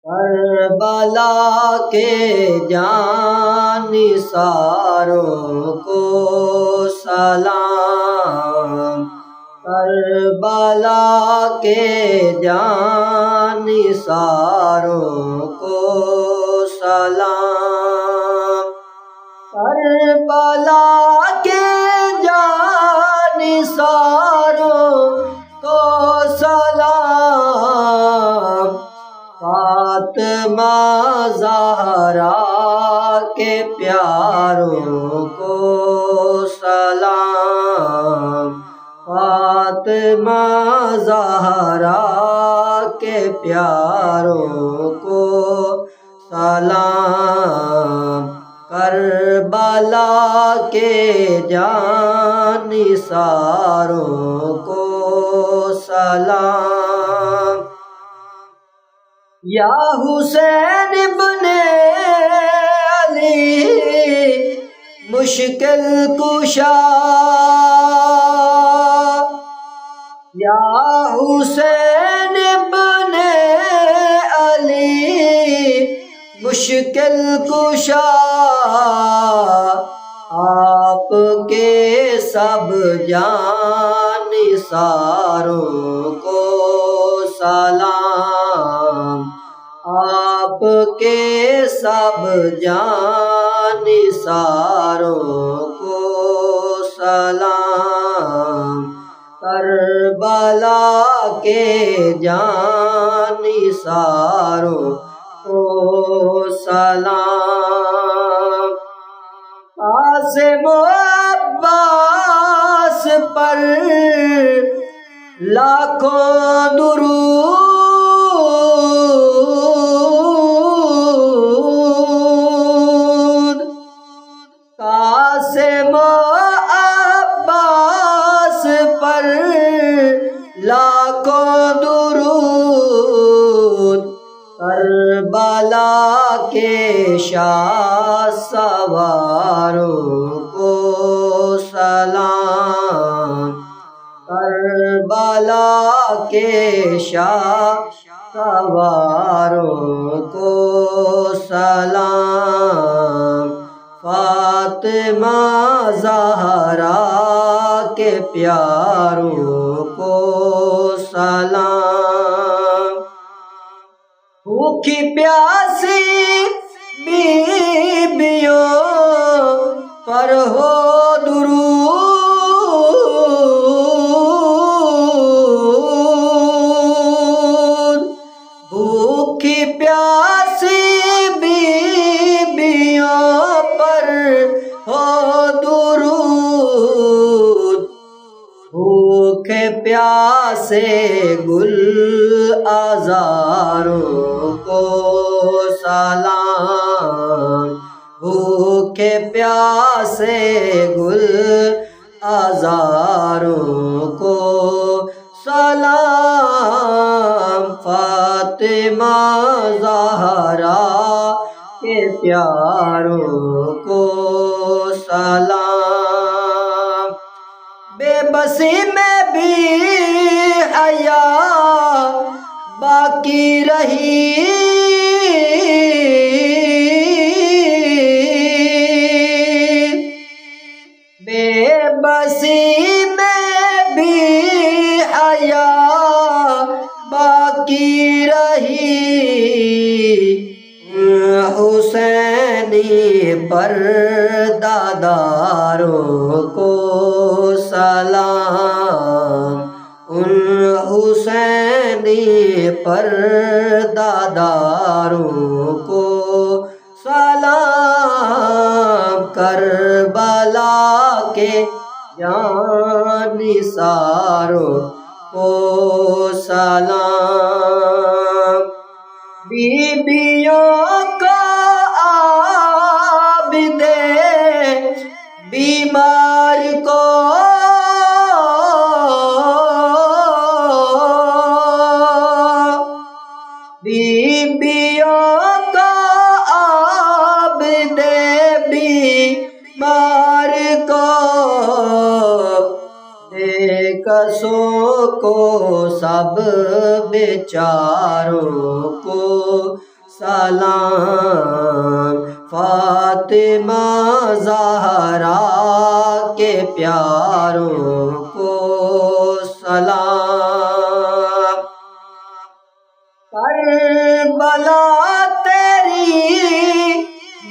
کربلا کے جانثاروں کو سلام، کربلا کے جانثاروں کو سلام، کربلا کے جانثاروں کو سلام، فاطمہ زہرا کے پیاروں کو سلام، فاطمہ زہرا کے پیاروں کو سلام، کربلا کے جانثاروں کو سلام، یا حسین ابن علی مشکل کشا، یا حسین ابن علی مشکل کشا، آپ کے سب جانثاروں کو سلام، آپ کے سب جانثاروں کو سلام، کربلا کے جانثاروں کو سلام، قاسم و عباس پر لاکھوں درود، قاسم و عباس پر لاکھوں درود، کربلا کے شاہ سواروں کو سلام، کربلا کے شاہ سواروں کو سلام، فاطمہ زہرا کے پیاروں کو سلام، بھوکی پیاسی بیویوں پر ہو درود، بھوکی پیاسی بیویوں پر ہو درود، بھوکے پیاسے گل آزاروں کو سلام، بھوکے پیاسے گل آزاروں کو سلام، فاطمہ زہرا کے پیاروں کو سلام، بے بسی میں بھی حیا باقی رہی، بے بسی میں بھی حیا باقی رہی، حسینی پرداداروں کو سلام، ان حسینی پرداداروں کو سلام، کربلا کے جانثاروں کو سلام، بیویوں کو عابد بیمار کو بیویوں کو عابد بیمار کو کسوں کو سب بیچاروں کو سلام، فاطمہ زہرا کے پیاروں کو سلام، کربلا تیری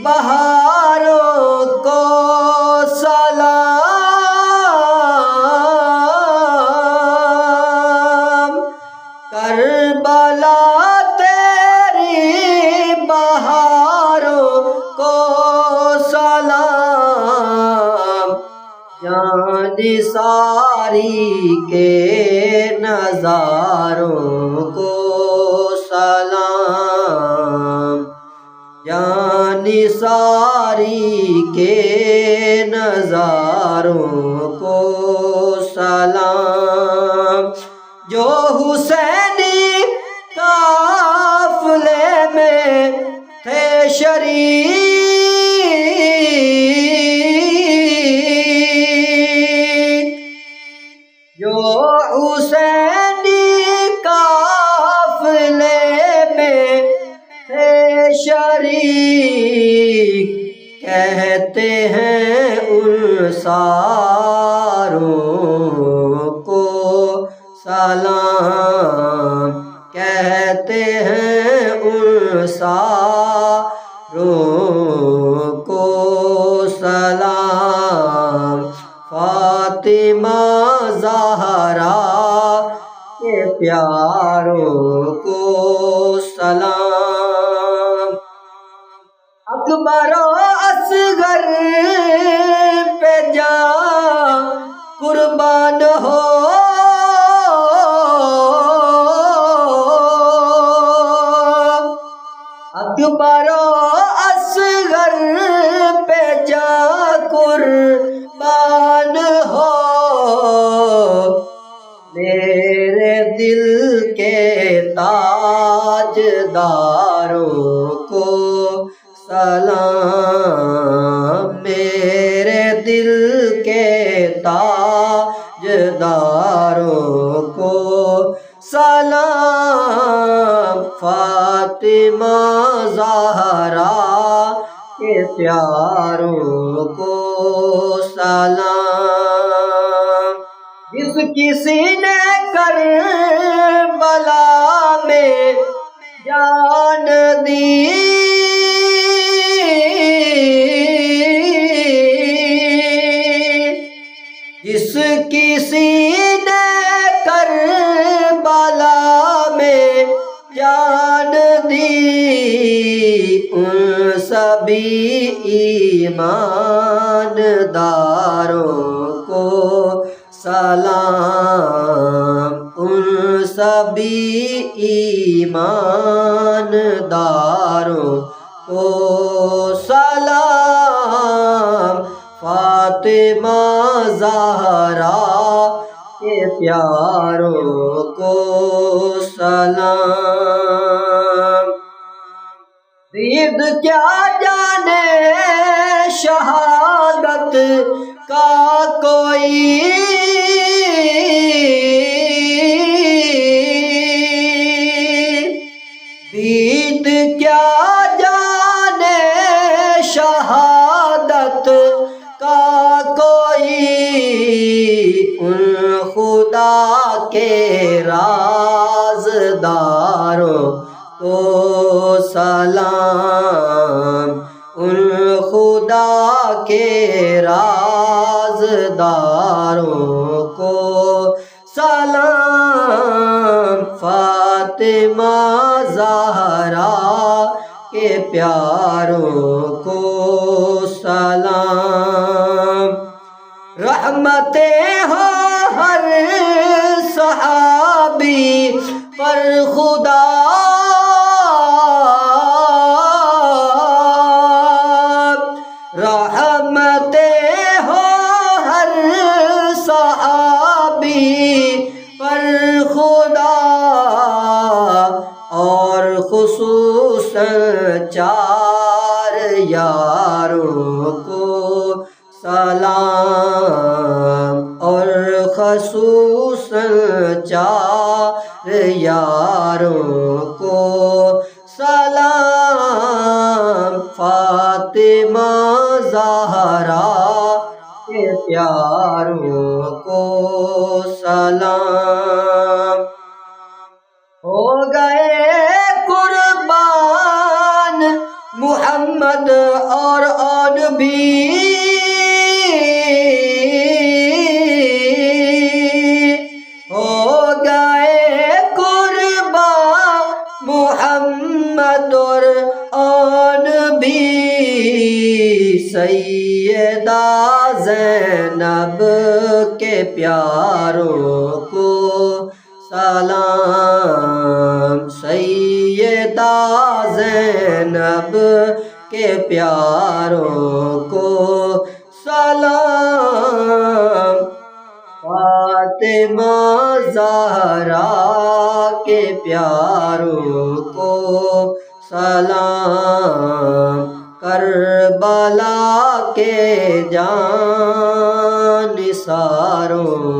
بہاروں کو سلام، کربلا تیری بہاروں کو سلام، جان ساری کے نظاروں کو سلام، جان ساری کے نظاروں کو سلام، جو حسینی قافلے میں تھے شریک، جو حسینی قافلے میں تھے شریک، کہتے ہیں ان ساروں کو سلام، کہتے ہیں ان ساروں کو سلام، فاطمہ زہرا کے پیاروں کو سلام، اکبر و اصغر پہ جاں قربان ہو، اکبر و اصغر پہ جاں قربان ہو، میرے دل کے تاجداروں کو سلام، میرے دل کے تاجداروں کو سلام، فاطمہ زہرا کے پیاروں کو سلام، جس کسی نے کربلا میں جان دی، جس کسی نے کربلا میں جان دی، ان سبھی ایمانداروں کو سلام، ان سبھی ایمانداروں کو سلام، فاطمہ زہرا کے پیاروں کو سلام، دید کیا جانے شہادت کا کوئی، دید کیا جانے شہادت کا کوئی، ان خدا کے رازداروں کو سلام، ان خدا کے رازداروں کو سلام، فاطمہ زہرا کے پیاروں کو سلام، رحمتیں ہو ہر صحابی پر خدا، رحمتیں ہو ہر صحابی پر خدا، اور خصوصاً چار یاروں کو سلام، اور خصوصاً چار یاروں کو سلام، سلام فاطمہ زہرا کے پیاروں کو سلام ہو گئے قربان محمد اور آن بھی ہو گئے قربان محمد اور آن بھی سیدہ زینب کے پیاروں کو سلام سیدہ زینب کے پیاروں کو سلام فاطمہ زہرا کے پیاروں کو سلام کربلا کے جان نثاروں